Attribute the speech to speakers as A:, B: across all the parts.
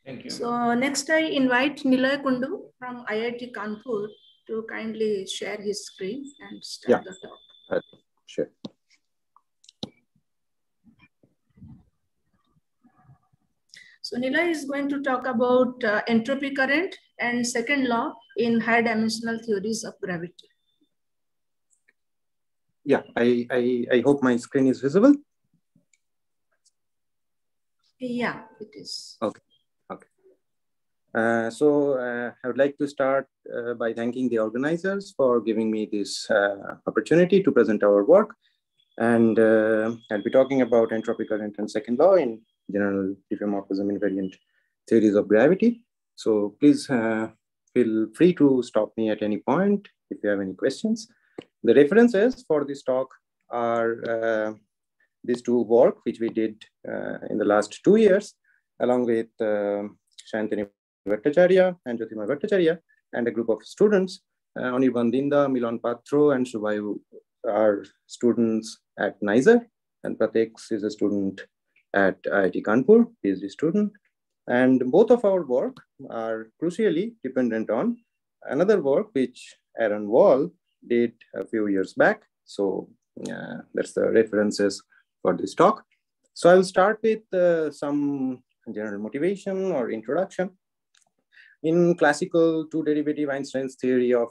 A: Thank you.
B: So next I invite Nilay Kundu from IIT Kanpur to kindly share his screen and start the talk.
C: Sure.
B: So Nilay is going to talk about entropy current and second law in high dimensional theories of gravity.
C: Yeah, I hope my screen is visible.
B: Yeah, it is.
C: Okay. I would like to start by thanking the organizers for giving me this opportunity to present our work. And I'll be talking about entropy current and second law in general diffeomorphism invariant theories of gravity. So please feel free to stop me at any point if you have any questions. The references for this talk are these two work which we did in the last 2 years, along with Shantanu Bhattacharya and Jyotirmoy Bhattacharya and a group of students. Anirban Dinda, Milan Patro, and Shubayu are students at NISER, and Pratex is a student at IIT Kanpur, PhD student. And both of our work are crucially dependent on another work which Aaron Wall did a few years back. So that's the references for this talk. So I'll start with some general motivation or introduction. In classical two-derivative Einstein's theory of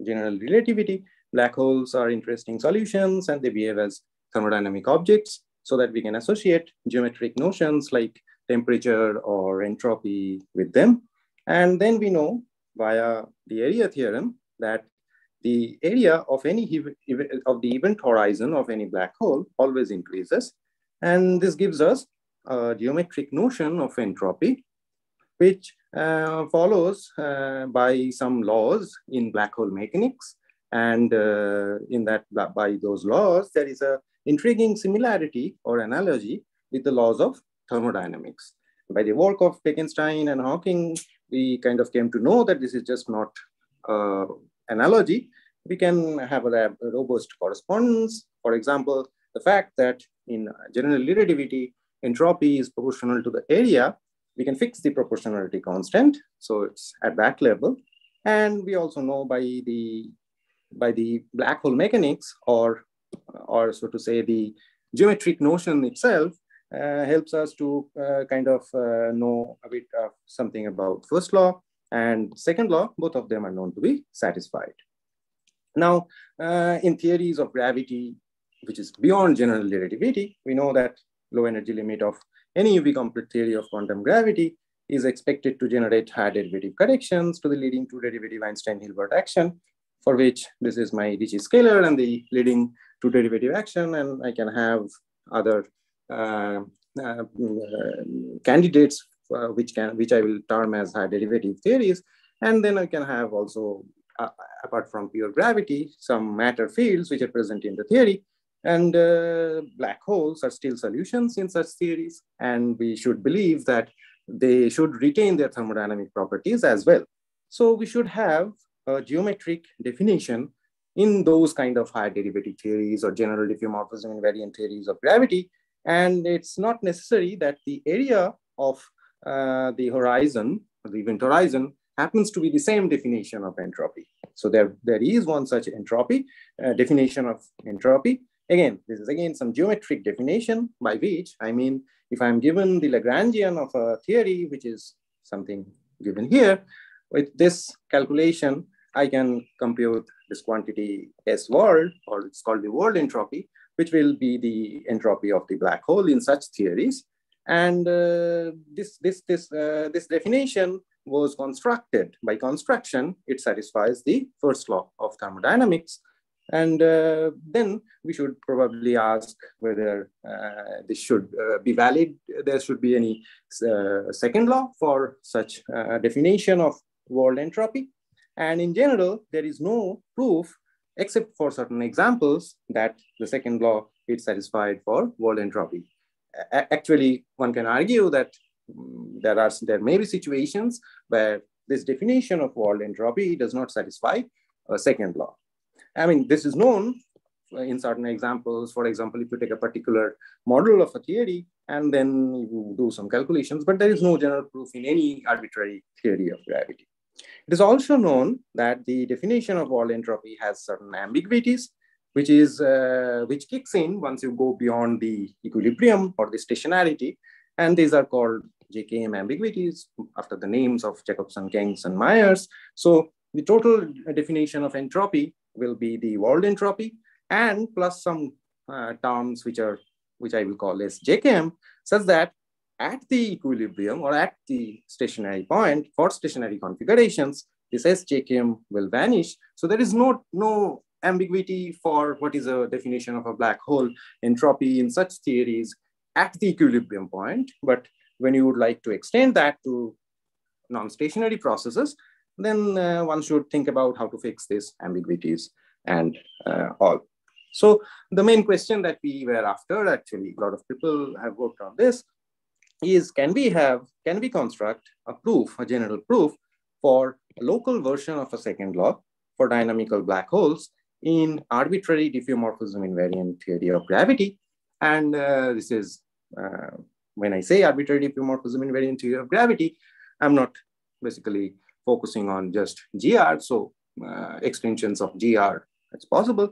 C: general relativity, black holes are interesting solutions and they behave as thermodynamic objects so that we can associate geometric notions like temperature or entropy with them. And then we know via the area theorem that the area of of the event horizon of any black hole always increases. And this gives us a geometric notion of entropy, which follows by some laws in black hole mechanics. And by those laws, there is an intriguing similarity or analogy with the laws of thermodynamics. By the work of Bekenstein and Hawking, we kind of came to know that this is just not analogy. We can have a robust correspondence. For example, the fact that in general relativity, entropy is proportional to the area, we can fix the proportionality constant. So it's at that level. And we also know by the black hole mechanics, or so to say, the geometric notion itself helps us to kind of know a bit of something about first law and second law. Both of them are known to be satisfied. Now, in theories of gravity, which is beyond general relativity, we know that low energy limit of any UV complete theory of quantum gravity is expected to generate high derivative corrections to the leading two derivative Einstein-Hilbert action, for which this is my Ricci scalar and the leading two derivative action, and I can have other candidates which I will term as high derivative theories, and then I can have also apart from pure gravity, some matter fields which are present in the theory. And black holes are still solutions in such theories, and we should believe that they should retain their thermodynamic properties as well. So we should have a geometric definition in those kind of high derivative theories or general diffeomorphism invariant theories of gravity. And it's not necessary that the area of the horizon, or the event horizon, happens to be the same definition of entropy. So there is one such entropy, definition of entropy. Again, this is again some geometric definition, by which I mean, if I'm given the Lagrangian of a theory, which is something given here, with this calculation, I can compute this quantity S world, or it's called the world entropy, which will be the entropy of the black hole in such theories. And this definition was constructed. By construction, it satisfies the first law of thermodynamics. And then we should probably ask whether this should be valid. There should be any second law for such definition of world entropy. And in general, there is no proof, except for certain examples, that the second law is satisfied for world entropy. Actually, one can argue that there may be situations where this definition of world entropy does not satisfy a second law. I mean, this is known in certain examples. For example, if you take a particular model of a theory and then you do some calculations, but there is no general proof in any arbitrary theory of gravity. It is also known that the definition of world entropy has certain ambiguities, which kicks in once you go beyond the equilibrium or the stationarity, and these are called JKM ambiguities after the names of Jacobson, Keynes, and Myers. So the total definition of entropy will be the world entropy, and plus some terms which I will call as JKM, such that at the equilibrium or at the stationary point for stationary configurations, this SJKM will vanish. So there is no ambiguity for what is a definition of a black hole entropy in such theories at the equilibrium point. But when you would like to extend that to non-stationary processes, then one should think about how to fix these ambiguities and all. So the main question that we were after, actually, a lot of people have worked on this, is can we construct a proof, a general proof for a local version of a second law for dynamical black holes in arbitrary diffeomorphism invariant theory of gravity? And this is, when I say arbitrary diffeomorphism invariant theory of gravity, I'm not basically focusing on just GR, so extensions of GR, it's possible.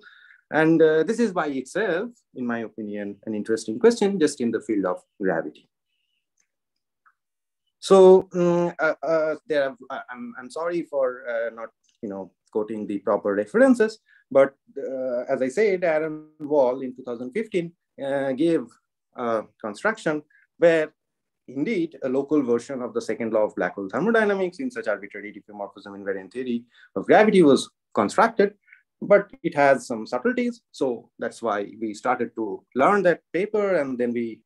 C: And this is by itself, in my opinion, an interesting question just in the field of gravity. So I'm sorry for not quoting the proper references, but as I said, Aaron Wall in 2015 gave a construction where indeed a local version of the second law of black hole thermodynamics in such arbitrary diffeomorphism invariant theory of gravity was constructed, but it has some subtleties. So that's why we started to learn that paper, and then we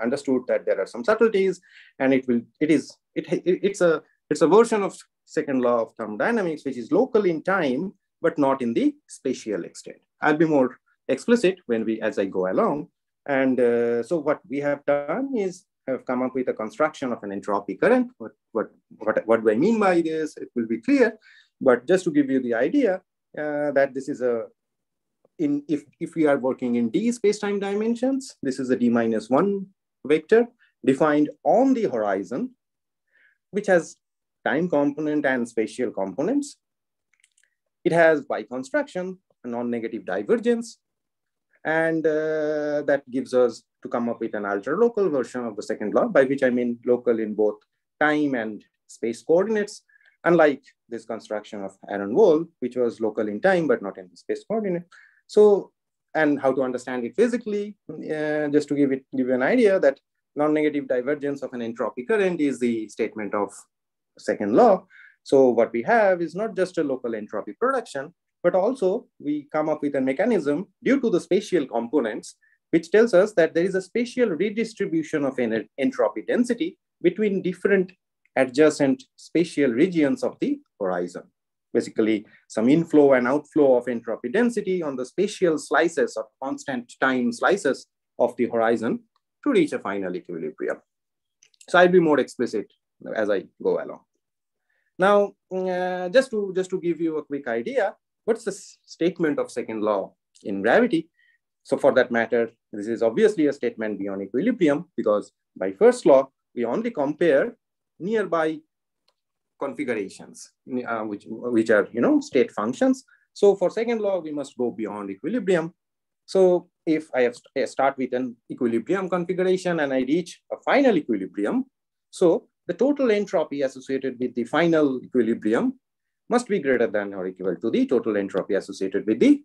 C: understood that there are some subtleties, and it's a version of second law of thermodynamics which is local in time but not in the spatial extent. I'll be more explicit as I go along. And so what we have done is have come up with a construction of an entropy current. What do I mean by this? It will be clear, but just to give you the idea that this is if we are working in d space-time dimensions, this is a d-1 vector defined on the horizon, which has time component and spatial components. It has by construction a non-negative divergence, and that gives us to come up with an ultra-local version of the second law, by which I mean local in both time and space coordinates, unlike this construction of Aaron Wall, which was local in time but not in the space coordinate. So, and how to understand it physically, just to give you an idea that non-negative divergence of an entropy current is the statement of second law. So what we have is not just a local entropy production, but also we come up with a mechanism due to the spatial components, which tells us that there is a spatial redistribution of entropy density between different adjacent spatial regions of the horizon. Basically, some inflow and outflow of entropy density on the spatial slices or constant time slices of the horizon to reach a final equilibrium. So I'll be more explicit as I go along. Now, just to give you a quick idea, what's the statement of second law in gravity? So for that matter, this is obviously a statement beyond equilibrium, because by first law, we only compare nearby configurations, which are state functions. So for second law, we must go beyond equilibrium. So if I start with an equilibrium configuration and I reach a final equilibrium, so the total entropy associated with the final equilibrium must be greater than or equal to the total entropy associated with the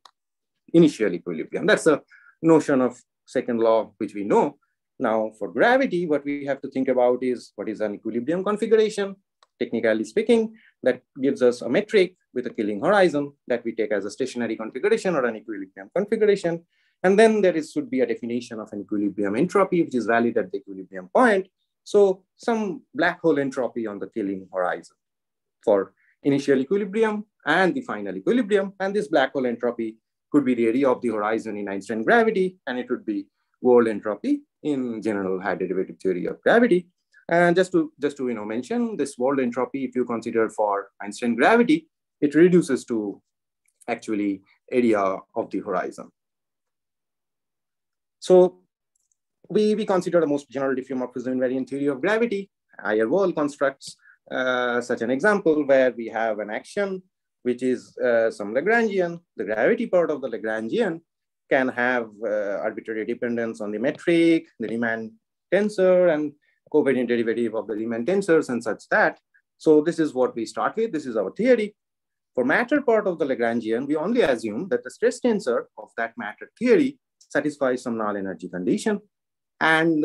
C: initial equilibrium. That's a notion of second law, which we know. Now for gravity, what we have to think about is what is an equilibrium configuration. Technically speaking, that gives us a metric with a Killing horizon that we take as a stationary configuration or an equilibrium configuration. And then there should be a definition of an equilibrium entropy, which is valid at the equilibrium point. So some black hole entropy on the Killing horizon for initial equilibrium and the final equilibrium. And this black hole entropy could be the area of the horizon in Einstein gravity, and it would be world entropy in general high derivative theory of gravity. And just to mention this world entropy, if you consider for Einstein gravity, it reduces to actually area of the horizon. So we consider the most general diffeomorphism invariant theory of gravity. Ayerwal constructs such an example where we have an action which is some Lagrangian. The gravity part of the Lagrangian can have arbitrary dependence on the metric, the Riemann tensor, and covariant derivative of the Riemann tensors and such that. So this is what we start with. This is our theory. For matter part of the Lagrangian, we only assume that the stress tensor of that matter theory satisfies some null energy condition. And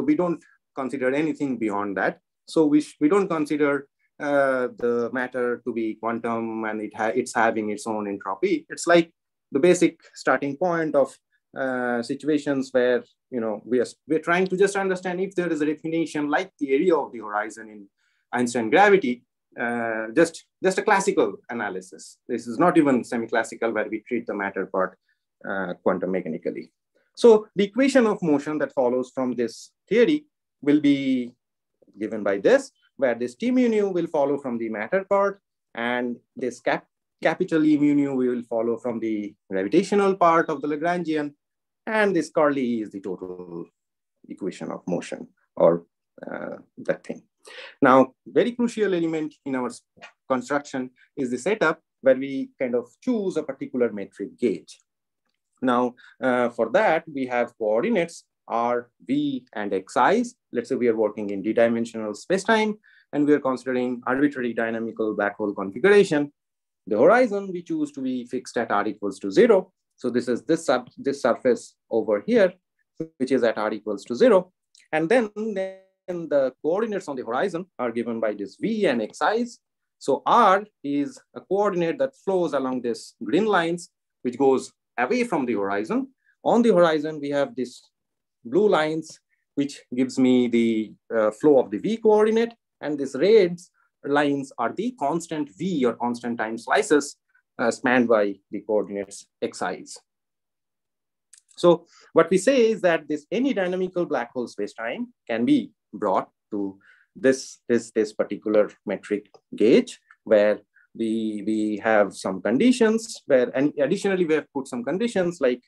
C: we don't consider anything beyond that. So we don't consider the matter to be quantum and it's having its own entropy. It's like the basic starting point of situations where we're trying to just understand if there is a definition like the area of the horizon in Einstein gravity, just a classical analysis. This is not even semi-classical where we treat the matter part quantum mechanically. So the equation of motion that follows from this theory will be given by this, where this T mu nu will follow from the matter part, and this capital E mu nu will follow from the gravitational part of the Lagrangian, and this curly E is the total equation of motion, or that thing. Now, very crucial element in our construction is the setup where we kind of choose a particular metric gauge. Now, for that, we have coordinates R, V, and Xi's. Let's say we are working in d-dimensional spacetime, and we are considering arbitrary dynamical black hole configuration. The horizon we choose to be fixed at r equals to 0. So this is this surface over here, which is at r equals to 0. And then the coordinates on the horizon are given by this V and Xi's. So R is a coordinate that flows along this green lines, which goes away from the horizon. On the horizon, we have this blue lines, which gives me the flow of the V coordinate. And these red lines are the constant V or constant time slices spanned by the coordinates Xi's. So what we say is that this any dynamical black hole spacetime can be brought to this particular metric gauge, where we have some conditions where, and additionally we have put some conditions like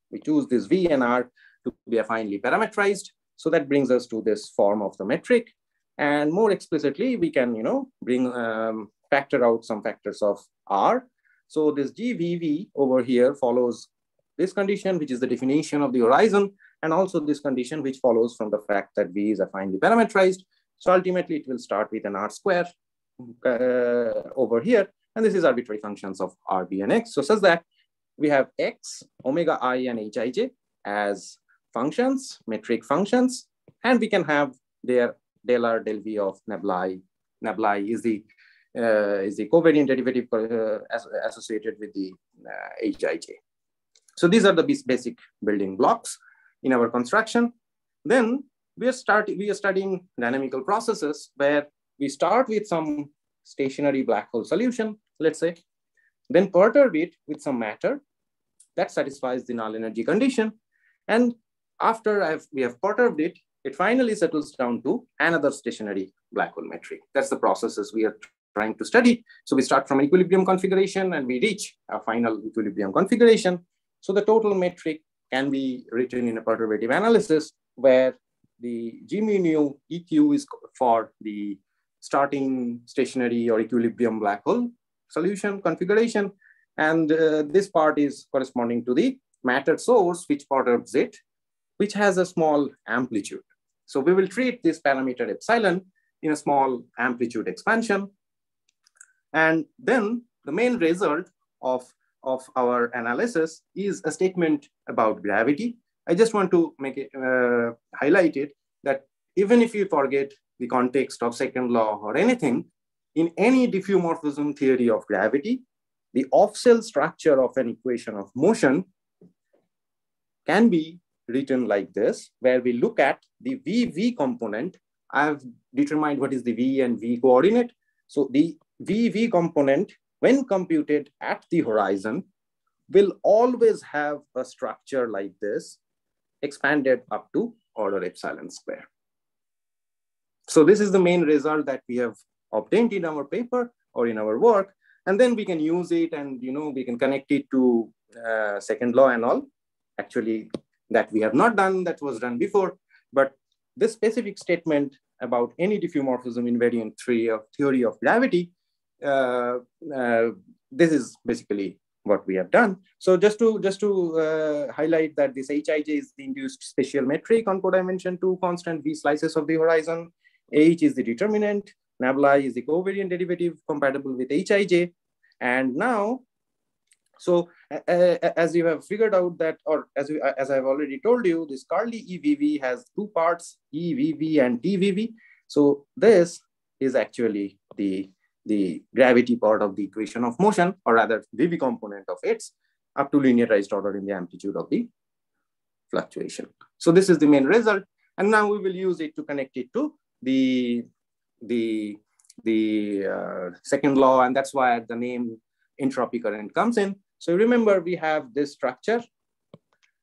C: we choose this V and R to be affinely parametrized. So that brings us to this form of the metric. And more explicitly, we can bring factor out some factors of R. So this GVV over here follows this condition, which is the definition of the horizon, and also this condition, which follows from the fact that V is affinely parametrized. So ultimately, it will start with an R square over here. And this is arbitrary functions of R, B, and X. So such that we have X, omega I, and Hij as functions, metric functions, and we can have their del R, del V of nabla. Nabla is the covariant derivative associated with the Hij. So these are the basic building blocks in our construction. Then we are studying dynamical processes where we start with some stationary black hole solution, let's say, then perturb it with some matter that satisfies the null energy condition. And after we have perturbed it, it finally settles down to another stationary black hole metric. That's the processes we are trying to study. So we start from an equilibrium configuration and we reach a final equilibrium configuration. So the total metric can be written in a perturbative analysis where the G mu nu EQ is for the starting stationary or equilibrium black hole solution configuration. And this part is corresponding to the matter source, which perturbs it, which has a small amplitude. So we will treat this parameter epsilon in a small amplitude expansion. And then the main result of our analysis is a statement about gravity. I just want to make it highlight it that even if you forget the context of second law or anything, in any diffeomorphism theory of gravity, the off-cell structure of an equation of motion can be written like this, where we look at the VV component. I have determined what is the V and V coordinate. So the VV component, when computed at the horizon, will always have a structure like this, expanded up to order epsilon square. So this is the main result that we have obtained in our paper or in our work. And then we can use it and we can connect it to second law and all. Actually, that we have not done, that was done before. But this specific statement about any diffeomorphism invariant theory of gravity, this is basically what we have done. So just to highlight that this Hij is the induced spatial metric on codimension 2 constant V slices of the horizon. H is the determinant. Nabla is the covariant derivative compatible with Hij. And now, so as you have figured out that, or as I've already told you, this curly EVV has two parts, EVV and TVV. So this is actually the gravity part of the equation of motion, or rather VV component of its up to linearized order in the amplitude of the fluctuation. So this is the main result. And now we will use it to connect it to the second law. And that's why the name entropy current comes in. So remember, we have this structure.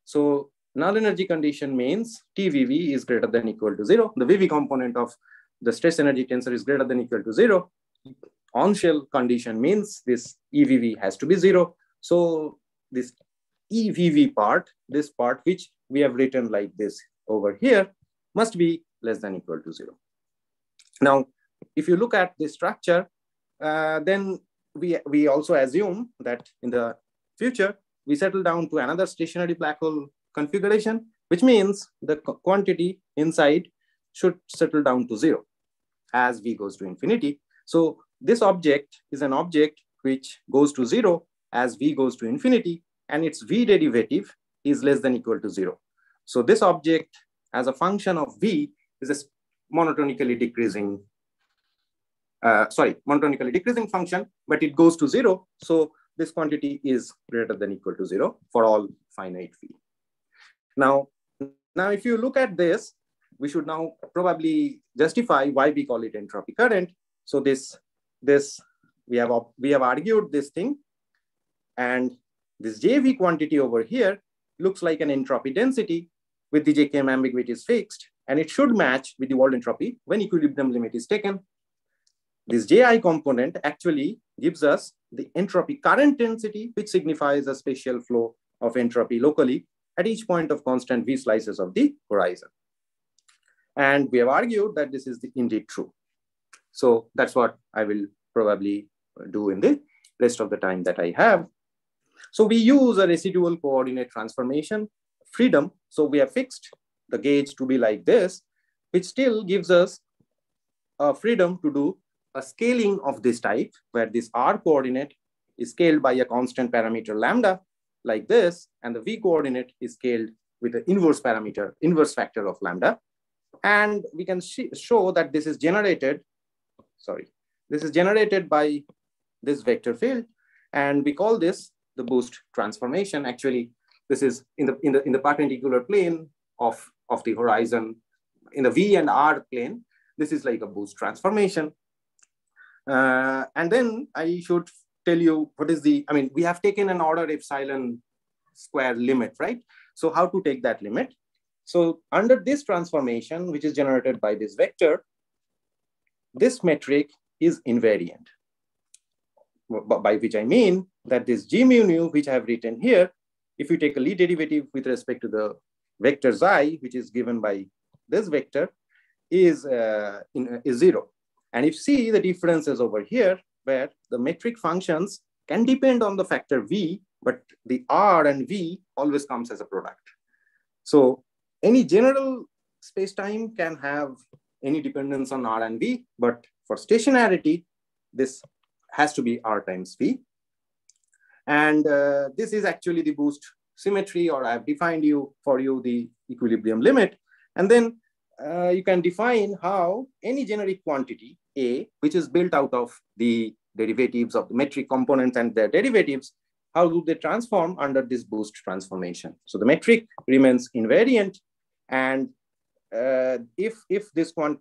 C: So null energy condition means TVV is greater than equal to 0. The VV component of the stress energy tensor is greater than equal to 0. On shell condition means this EVV has to be 0. So this EVV part, this part which we have written like this over here, must be less than equal to 0. Now, if you look at this structure, then we also assume that in the future, we settle down to another stationary black hole configuration, which means the quantity inside should settle down to 0 as V goes to infinity. So this object is an object which goes to 0 as V goes to infinity, and its V derivative is less than equal to 0. So this object as a function of V is a monotonically decreasing function, but it goes to 0. So this quantity is greater than equal to 0 for all finite V. Now if you look at this, we should now probably justify why we call it entropy current. So we have argued this thing, and this JV quantity over here looks like an entropy density with the JKM ambiguity is fixed, and it should match with the world entropy when equilibrium limit is taken. This JI component actually gives us the entropy current density, which signifies a spatial flow of entropy locally at each point of constant V slices of the horizon. And we have argued that this is indeed true. So that's what I will probably do in the rest of the time that I have. So we use a residual coordinate transformation freedom. So we have fixed the gauge to be like this, which still gives us a freedom to do a scaling of this type, where this R coordinate is scaled by a constant parameter lambda like this, and the V coordinate is scaled with the inverse factor of lambda. And we can show that this is generated, by this vector field, and we call this the boost transformation. Actually, this is in the perpendicular plane of the horizon, in the V and R plane. This is like a boost transformation. And then I should tell you what is we have taken an order epsilon square limit, right? So how to take that limit? So under this transformation, which is generated by this vector, this metric is invariant, by which I mean that this G mu nu, which I have written here, if you take a Lie derivative with respect to the vector xi, which is given by this vector, is 0. And if you see the differences over here, where the metric functions can depend on the factor V, but the R and V always comes as a product. So any general space-time can have any dependence on R and V, but for stationarity, this has to be R times V. And this is actually the boost symmetry, or I've defined for you the equilibrium limit. And then you can define how any generic quantity A, which is built out of the derivatives of the metric components and their derivatives, how do they transform under this boost transformation? So the metric remains invariant, and if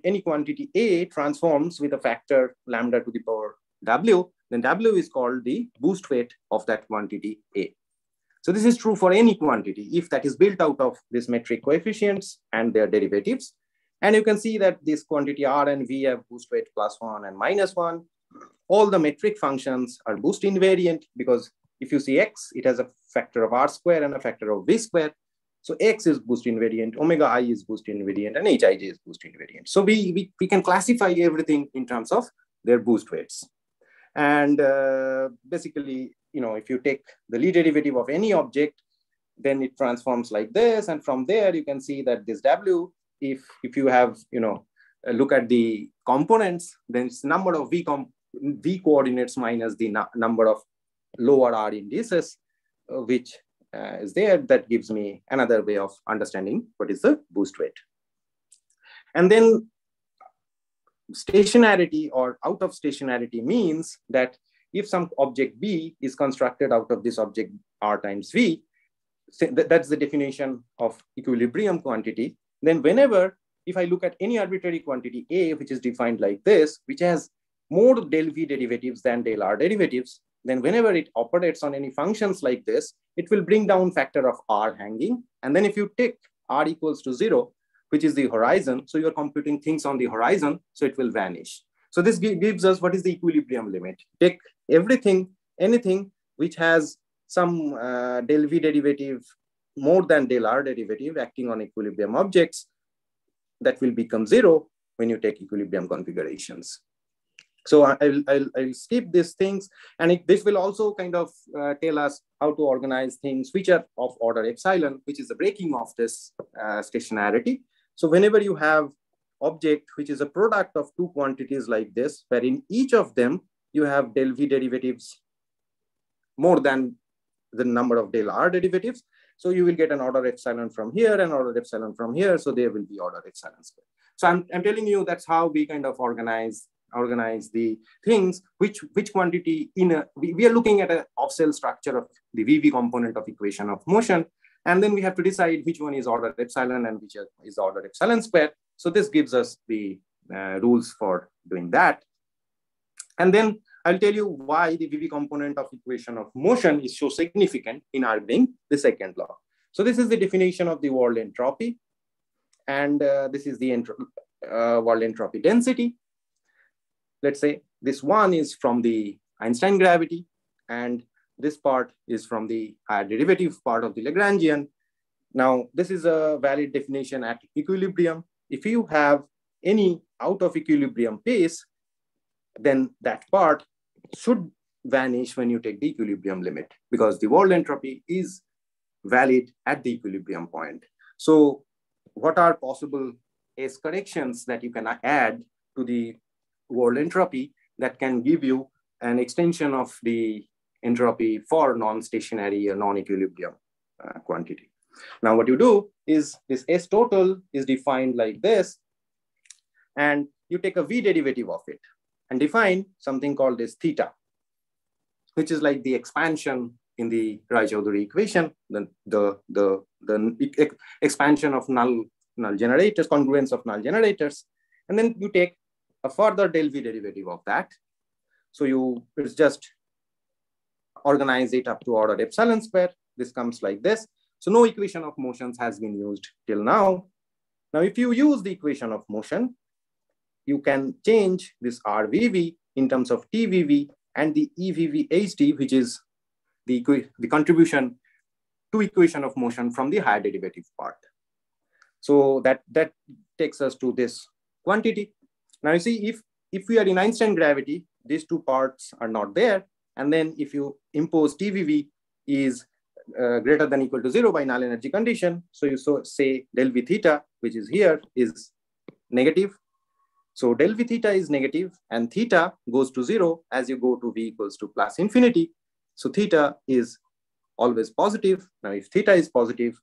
C: any quantity A transforms with a factor lambda to the power W, then W is called the boost weight of that quantity A. So this is true for any quantity if that is built out of this metric coefficients and their derivatives. And you can see that this quantity R and V have boost weight +1 and -1. All the metric functions are boost invariant, because if you see X, it has a factor of R square and a factor of V square. So X is boost invariant, omega I is boost invariant, and Hij is boost invariant. So we can classify everything in terms of their boost weights. And basically, if you take the Lie derivative of any object, then it transforms like this. And from there, you can see that this W, if you have, look at the components, then it's number of V coordinates minus the number of lower R indices, which is there. That gives me another way of understanding what is the boost weight. And then stationarity or out of stationarity means that if some object B is constructed out of this object R times V, that's the definition of equilibrium quantity. Then whenever, if I look at any arbitrary quantity A, which is defined like this, which has more del V derivatives than del R derivatives, then whenever it operates on any functions like this, it will bring down factor of R hanging. And then if you take R equals to 0, which is the horizon, so you're computing things on the horizon, so it will vanish. So this gives us what is the equilibrium limit. Take everything, anything which has some del V derivative more than del R derivative acting on equilibrium objects, that will become 0 when you take equilibrium configurations. So I'll skip these things, and this will also kind of tell us how to organize things which are of order epsilon, which is the breaking of this stationarity. So whenever you have object which is a product of two quantities like this, where in each of them you have del V derivatives more than the number of del R derivatives, so you will get an order epsilon from here and order epsilon from here. So there will be order epsilon square. So I'm telling you that's how we kind of organize the things, which quantity we are looking at a off-cell structure of the VV component of equation of motion. And then we have to decide which one is order epsilon and which is order epsilon square. So this gives us the rules for doing that. And then I'll tell you why the VV component of equation of motion is so significant in arguing the second law. So this is the definition of the world entropy. And this is the world entropy density. Let's say this one is from the Einstein gravity, and this part is from the higher derivative part of the Lagrangian. Now, this is a valid definition at equilibrium. If you have any out of equilibrium pace, then that part should vanish when you take the equilibrium limit, because the world entropy is valid at the equilibrium point. So what are possible S corrections that you can add to the world entropy that can give you an extension of the entropy for non-stationary or non-equilibrium quantity? Now what you do is this S total is defined like this, and you take a V derivative of it and define something called this theta, which is like the expansion in the Rai-Choudhury equation, the expansion of null generators, congruence of null generators. And then you take a further del V derivative of that. So it's just organize it up to order epsilon square. This comes like this. So no equation of motions has been used till now. Now, if you use the equation of motion, you can change this RVV in terms of TVV and the EVV which is the contribution to equation of motion from the higher derivative part. So that takes us to this quantity. Now you see, if we are in Einstein gravity, these two parts are not there. And then if you impose TVV is greater than equal to 0 by null energy condition, so you say del V theta, which is here, is negative. So del V theta is negative, and theta goes to 0 as you go to V equals to plus infinity. So theta is always positive. Now if theta is positive,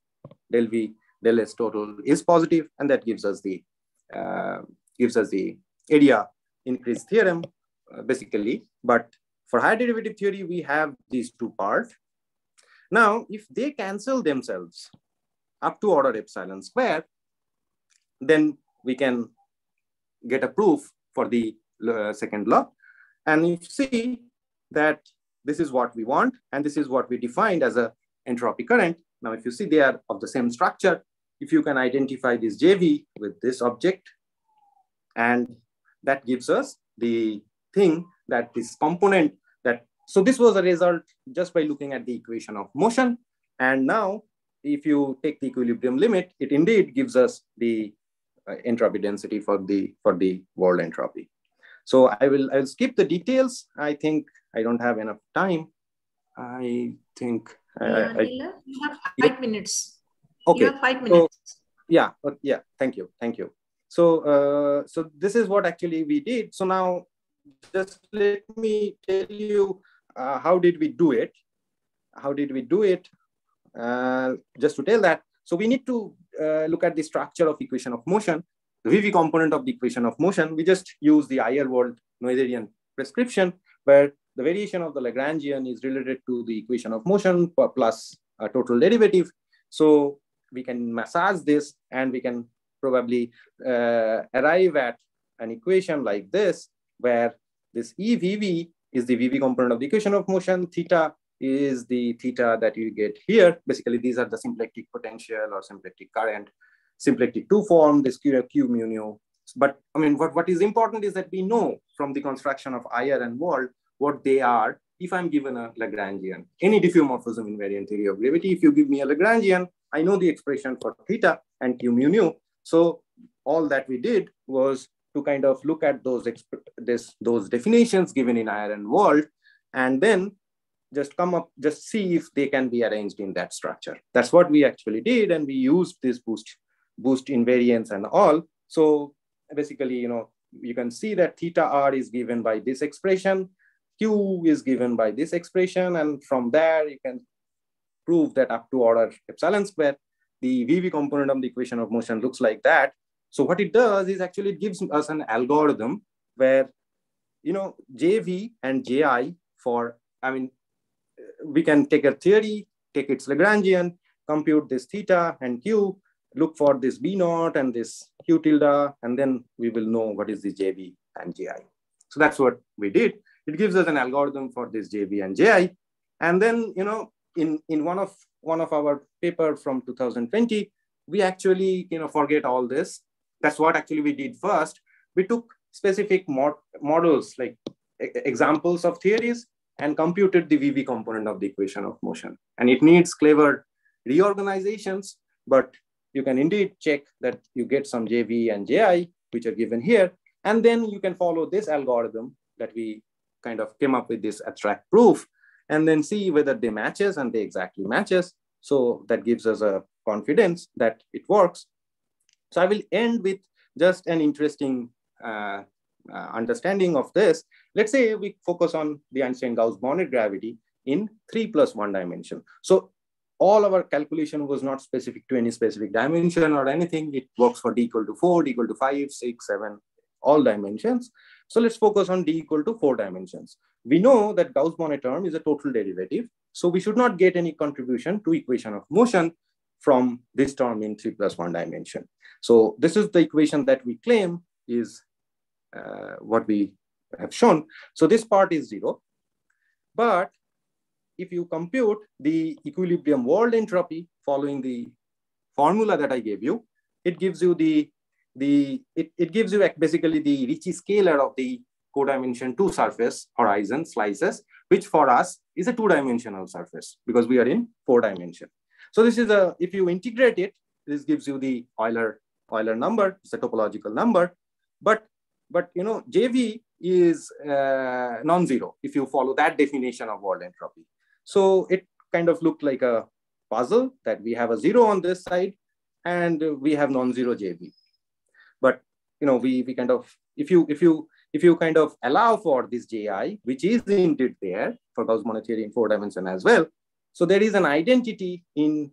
C: del S total is positive, and that gives us the area increase theorem, basically. But for higher derivative theory, we have these two parts. Now, if they cancel themselves up to order epsilon square, then we can get a proof for the second law. And you see that this is what we want, and this is what we defined as a entropy current. Now, if you see they are of the same structure, if you can identify this JV with this object, and that gives us the thing that this component that, so this was a result just by looking at the equation of motion. And now if you take the equilibrium limit, it indeed gives us the entropy density for the world entropy. So I'll skip the details. I think I don't have enough time. I think
B: you have 5 minutes.
C: Okay.
B: You have 5 minutes.
C: So, yeah. Thank you. So so this is what actually we did. So now just let me tell you how did we do it? Just to tell that, so we need to look at the structure of equation of motion, the VV component of the equation of motion. We just use the IR world Noetherian prescription, where the variation of the Lagrangian is related to the equation of motion plus a total derivative. So we can massage this, and we can probably arrive at an equation like this, where this EVV is the VV component of the equation of motion, theta is the theta that you get here. Basically, these are the symplectic potential or symplectic current, symplectic 2 form, this Q mu nu. But I mean, what is important is that we know from the construction of IR and world what they are. If I'm given a Lagrangian, any diffeomorphism invariant theory of gravity, if you give me a Lagrangian, I know the expression for theta and Q mu nu. So all that we did was to kind of look at those definitions given in IR and world, and then just see if they can be arranged in that structure. That's what we actually did, and we used this boost invariance and all. So basically, you can see that theta r is given by this expression, Q is given by this expression, and from there you can prove that up to order epsilon square, the VV component of the equation of motion looks like that. So what it does is actually it gives us an algorithm where, JV and JI we can take a theory, take its Lagrangian, compute this theta and Q, look for this B naught and this Q tilde, and then we will know what is the JV and JI. So that's what we did. It gives us an algorithm for this JV and JI. And then, in one of our paper from 2020, we actually, forget all this. That's what actually we did first. We took specific models, like examples of theories, and computed the VV component of the equation of motion. And it needs clever reorganizations, but you can indeed check that you get some JV and JI, which are given here. And then you can follow this algorithm that we kind of came up with, this abstract proof, and then see whether they matches, and they exactly matches. So that gives us a confidence that it works. So I will end with just an interesting understanding of this. Let's say we focus on the Einstein-Gauss bounded gravity in 3+1 dimension. So all our calculation was not specific to any specific dimension or anything. It works for d = 4, d = 5, 6, 7, all dimensions. So let's focus on d = 4 dimensions. We know that Gauss-Bonnet term is a total derivative. So we should not get any contribution to equation of motion from this term in 3+1 dimension. So this is the equation that we claim is what we have shown. So this part is 0. But if you compute the equilibrium world entropy following the formula that I gave you, it gives you it gives you basically the Ricci scalar of the codimension 2 surface horizon slices, which for us is a 2-dimensional surface because we are in 4 dimension. So this is if you integrate it, this gives you the Euler number. It's a topological number, but JV is non-zero if you follow that definition of world entropy. So it kind of looked like a puzzle that we have a 0 on this side and we have non-zero JV. But we kind of, if you kind of allow for this JI, which is indeed there for Gauss-Bonnet theory in 4 dimension as well. So there is an identity in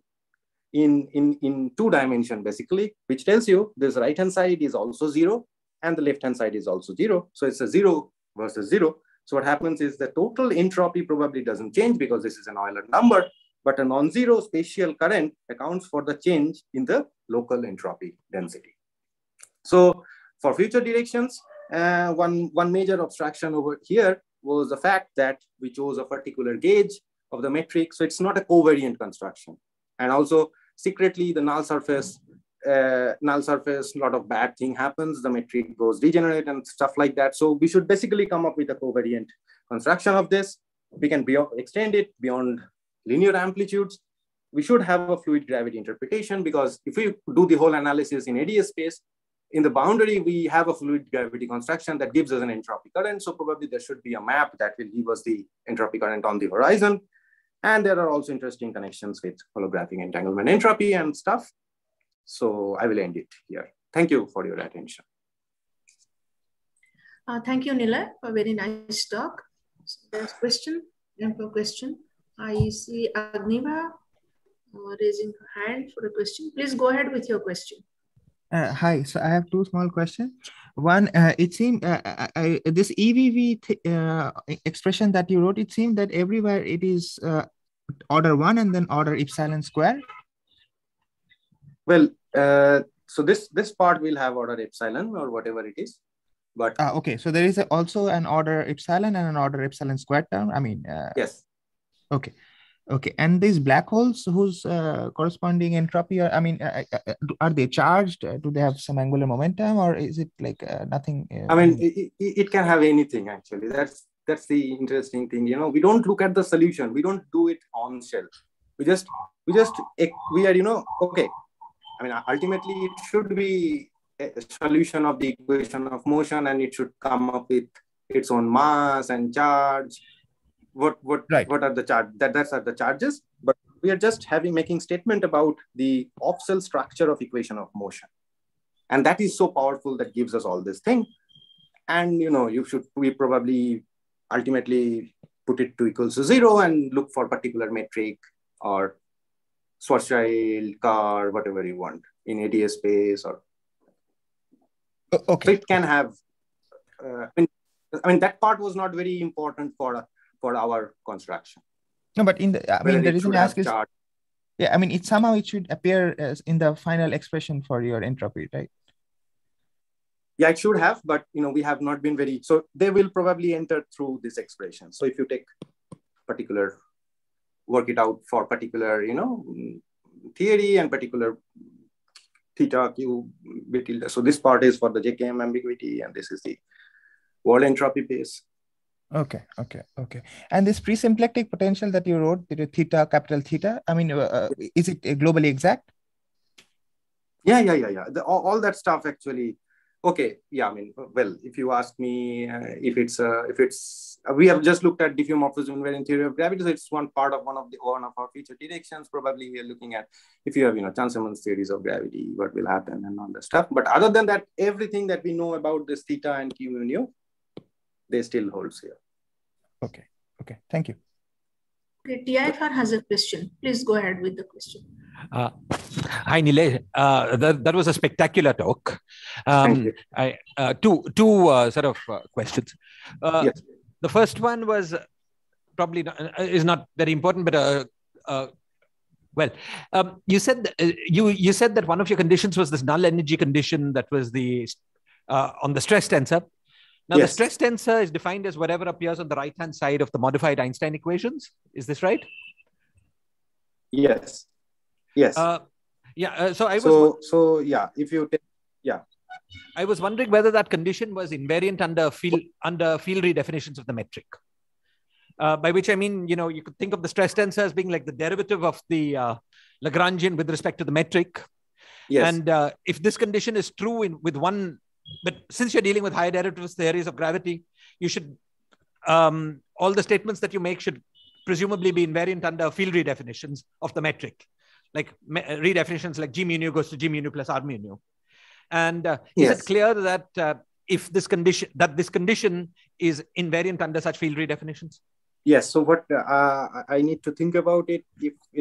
C: 2 dimension basically, which tells you this right-hand side is also 0 and the left-hand side is also 0. So it's a 0 versus 0. So what happens is the total entropy probably doesn't change because this is an Euler number, but a non-zero spatial current accounts for the change in the local entropy density. So for future directions, one major abstraction over here was the fact that we chose a particular gauge of the metric. So it's not a covariant construction. And also secretly the null surface, a lot of bad thing happens. The metric goes degenerate and stuff like that. So we should basically come up with a covariant construction of this. We can extend it beyond linear amplitudes. we should have a fluid gravity interpretation, because if we do the whole analysis in ADS space, in the boundary, we have a fluid gravity construction that gives us an entropy current. So probably there should be a map that will give us the entropy current on the horizon. And there are also interesting connections with holographic entanglement entropy and stuff. So I will end it here. Thank you for your attention.
B: Thank you, Nilay, for a very nice talk. So there's question, and for question. I see Agniva raising her hand for a question. Please go ahead with your question.
A: Hi, so I have two small questions. One, it seemed this EVV expression that you wrote, it seemed that everywhere it is order 1 and then order epsilon square.
C: Well, so this part will have order epsilon or whatever it is. But
A: okay, so there is also an order epsilon and an order epsilon squared term. I mean,
C: yes.
A: Okay. Okay, and these black holes whose corresponding entropy, are they charged? Do they have some angular momentum, or is it like nothing?
C: I mean, it can have anything actually. That's the interesting thing. You know, we don't look at the solution. We don't do it on shell. We are, you know, okay. I mean, ultimately it should be a solution of the equation of motion, and it should come up with its own mass and charge. What are the charge that's are the charges, but we are just making statement about the off-cell structure of equation of motion, and that is so powerful that gives us all this thing. And you know, we probably ultimately put it to equals to 0 and look for particular metric or Schwarzschild curve, whatever you want in ADS space, or
A: okay.
C: So it can have. I mean that part was not very important for our construction.
A: No, but the reason I ask is, yeah, I mean, somehow it should appear as in the final expression for your entropy, right?
C: Yeah, it should have, but you know, we have not been very, so they will probably enter through this expression. So if you take particular, work it out for particular, you know, theory and particular theta q bit tilde. So this part is for the JKM ambiguity, and this is the world entropy base.
A: Okay. And this pre-symplectic potential that you wrote, the theta, capital theta, I mean, is it globally exact?
C: Yeah. All that stuff actually. Okay. Yeah. I mean, well, if you ask me if it's we have just looked at diffeomorphism invariant theory of gravity. So it's one of our feature directions. Probably we are looking at, if you have, you know, Chance-Simmons theories of gravity, what will happen and all that stuff. But other than that, everything that we know about this theta and q mu, they still holds here.
A: Okay. Thank you.
B: Okay, TIFR has a question. Please go ahead with the question.
D: Hi, Nilay. That was a spectacular talk. Two sort of questions.
C: Yes.
D: The first one was probably is not very important, but you said you said that one of your conditions was this null energy condition that was the on the stress tensor. Now, yes. The stress tensor is defined as whatever appears on the right-hand side of the modified Einstein equations. Is this right?
C: Yes.
D: So I was.
C: If you take,
D: I was wondering whether that condition was invariant under field redefinitions of the metric. By which I mean, you know, you could think of the stress tensor as being like the derivative of the Lagrangian with respect to the metric.
C: Yes.
D: And if this condition is true with one. But since you're dealing with higher derivatives theories of gravity, you should, all the statements that you make should presumably be invariant under field redefinitions of the metric, like redefinitions like G mu nu goes to G mu nu plus R mu nu. And is it clear that if this condition is invariant under such field redefinitions?
C: Yes. So what I need to think about it,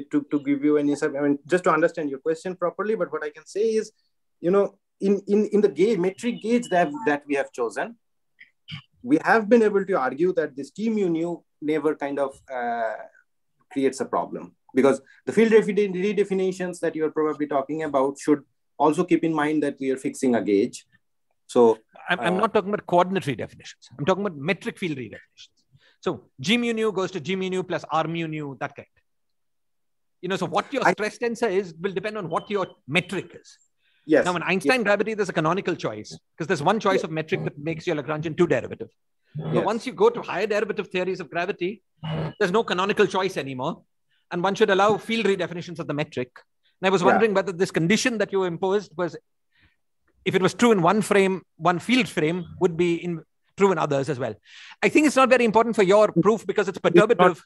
C: to give you any, I mean, just to understand your question properly, but what I can say is, you know, in the metric gauge that we have chosen, we have been able to argue that this T mu nu never kind of creates a problem, because the field redefinitions that you're probably talking about should also keep in mind that we are fixing a gauge. So
D: I'm not talking about coordinate redefinitions. I'm talking about metric field redefinitions. So G mu nu goes to G mu nu plus R mu nu, that kind. You know, so what your stress tensor is will depend on what your metric is.
C: Yes.
D: Now, in Einstein gravity, there's a canonical choice, because there's one choice of metric that makes your Lagrangian two derivative. But once you go to higher derivative theories of gravity, there's no canonical choice anymore. and one should allow field redefinitions of the metric. And I was wondering whether this condition that you imposed was, if it was true in one frame, one field frame, would be true in others as well. I think it's not very important for your proof because it's perturbative.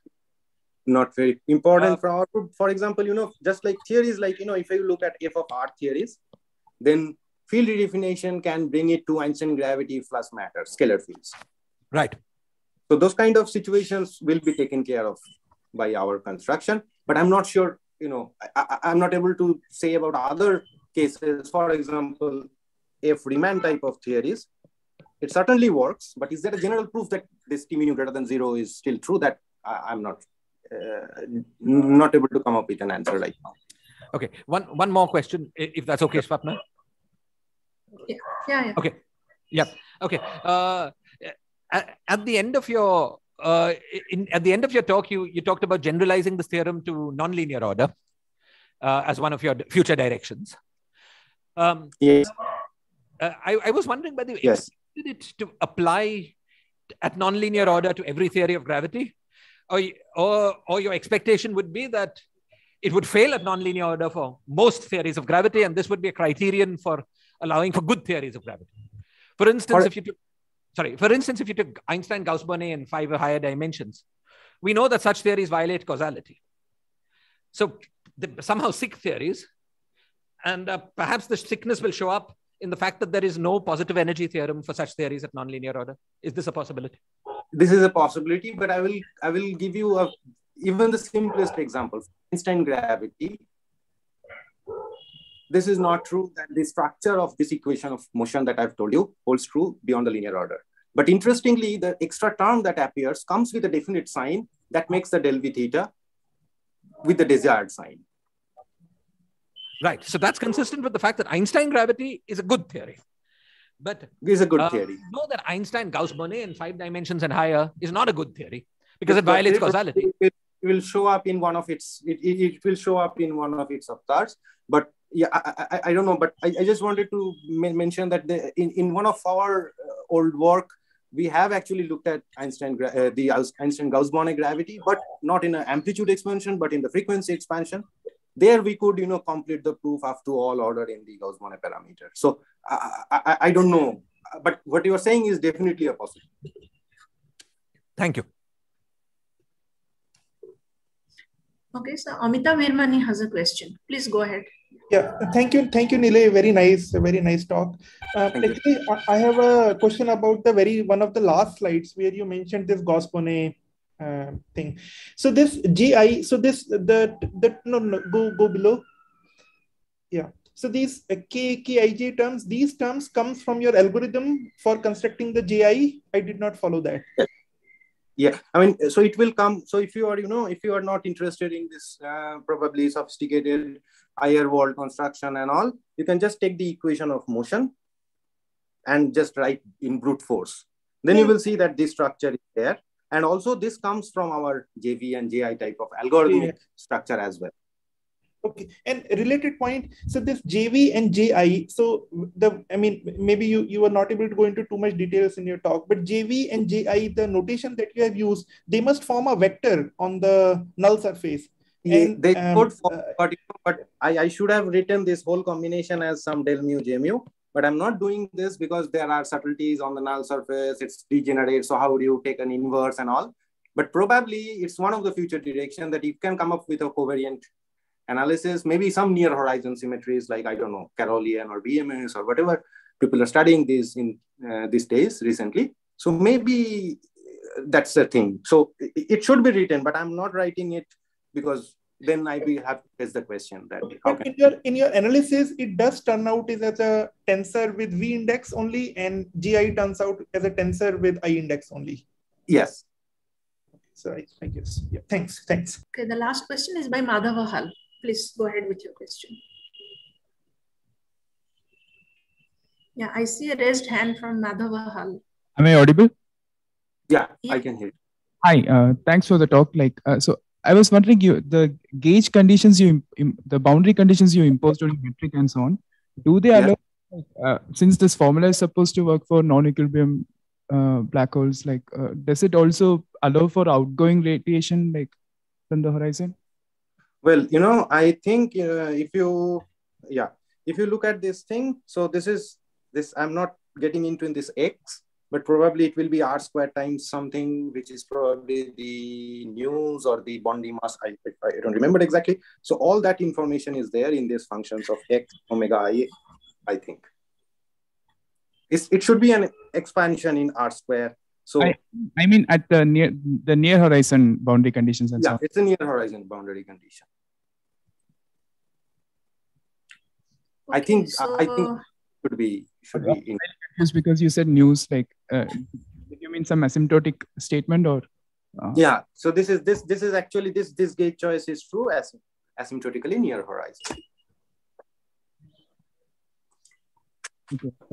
C: Not very important for our proof. For example, just like theories, like, if you look at F of R theories, then field redefinition can bring it to Einstein gravity plus matter, scalar fields.
D: Right.
C: So those kind of situations will be taken care of by our construction, but I'm not sure, I'm not able to say about other cases. For example, if Riemann type of theories, it certainly works, but is there a general proof that this T mu greater than 0 is still true? That I'm not able to come up with an answer right now.
D: Okay, one more question, if that's okay, Swapna.
B: Yeah.
D: Okay. Yeah. Okay. At the end of your talk, you talked about generalizing this theorem to nonlinear order as one of your future directions.
C: Yes.
D: I was wondering whether you expected it to apply at nonlinear order to every theory of gravity, or your expectation would be that it would fail at nonlinear order for most theories of gravity, and this would be a criterion for allowing for good theories of gravity. For instance, if you took Einstein-Gauss-Bonnet in 5 or higher dimensions, we know that such theories violate causality. So somehow sick theories, and perhaps the sickness will show up in the fact that there is no positive energy theorem for such theories at nonlinear order. Is this a possibility?
C: This is a possibility, but I will give you even the simplest example. Einstein gravity. This is not true that the structure of this equation of motion that I've told you holds true beyond the linear order. But interestingly, the extra term that appears comes with a definite sign that makes the del V theta with the desired sign.
D: Right. So that's consistent with the fact that Einstein gravity is a good theory. But
C: it is a good theory.
D: Know that Einstein-Gauss-Bonnet in 5 dimensions and higher is not a good theory because it violates causality.
C: It will show up in one of its. It will show up in one of its avatars. But yeah, I don't know. But I just wanted to mention that in one of our old work, we have actually looked at the Einstein-Gauss-Bonnet gravity, but not in an amplitude expansion, but in the frequency expansion. There we could, complete the proof up to all order in the Gauss-Bonnet parameter. So I don't know, but what you are saying is definitely a possibility.
D: Thank you.
B: Okay, so Amita Virmani has a question. Please go ahead.
E: Yeah, thank you, Nilay. Very nice talk. Actually, I have a question about one of the last slides where you mentioned this Gauss-Bonnet thing. So this GI, so this go below. Yeah. So these KIJ terms, these terms comes from your algorithm for constructing the GI. I did not follow that.
C: Yeah, I mean, so it will come. So if you are not interested in this probably sophisticated higher world construction and all, you can just take the equation of motion and just write in brute force. Then you will see that this structure is there. And also this comes from our JV and JI type of algorithmic structure as well.
E: Okay, and related point, so this JV and JI, so maybe you were not able to go into too much details in your talk, but JV and JI, the notation that you have used, they must form a vector on the null surface.
C: Yeah,
E: and,
C: they could form, but I should have written this whole combination as some del mu J mu, but I'm not doing this because there are subtleties on the null surface, it's degenerate, so how would you take an inverse and all? But probably it's one of the future direction that you can come up with a covariant analysis, maybe some near horizon symmetries like, I don't know, Carolean or BMS or whatever people are studying this in these days recently. So maybe that's the thing. So it should be written, but I'm not writing it because then I will have to ask the question that
E: in your analysis, it does turn out is as a tensor with V index only, and GI turns out as a tensor with I index only.
C: Yes.
E: So I guess, yeah, thanks.
B: Okay, the last question is by Madhava Hall. Please go ahead with your question. Yeah, I see a raised hand from Madhava Hall.
F: Am I audible?
C: Yeah, I can hear you.
F: Hi, thanks for the talk. So I was wondering, the gauge conditions the boundary conditions you imposed on metric and so on, do they allow, since this formula is supposed to work for non-equilibrium black holes, does it also allow for outgoing radiation from the horizon?
C: Well, I think if you look at this thing, so this, I'm not getting into in this X, but probably it will be R square times something, which is probably the news or the Bondi mass. I don't remember exactly. So all that information is there in these functions of X, omega I think. It should be an expansion in R square. So
F: I mean at the near horizon boundary conditions and so on.
C: It's a near horizon boundary condition.
B: Okay,
C: I think
B: so
C: should be in.
F: Just because you said news, like did you mean some asymptotic statement or?
C: Yeah. So this is actually this gauge choice is true as asymptotically near horizon.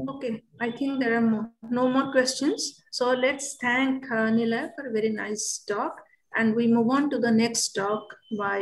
B: Okay, I think there are no more questions. So let's thank Nilay for a very nice talk, and we move on to the next talk by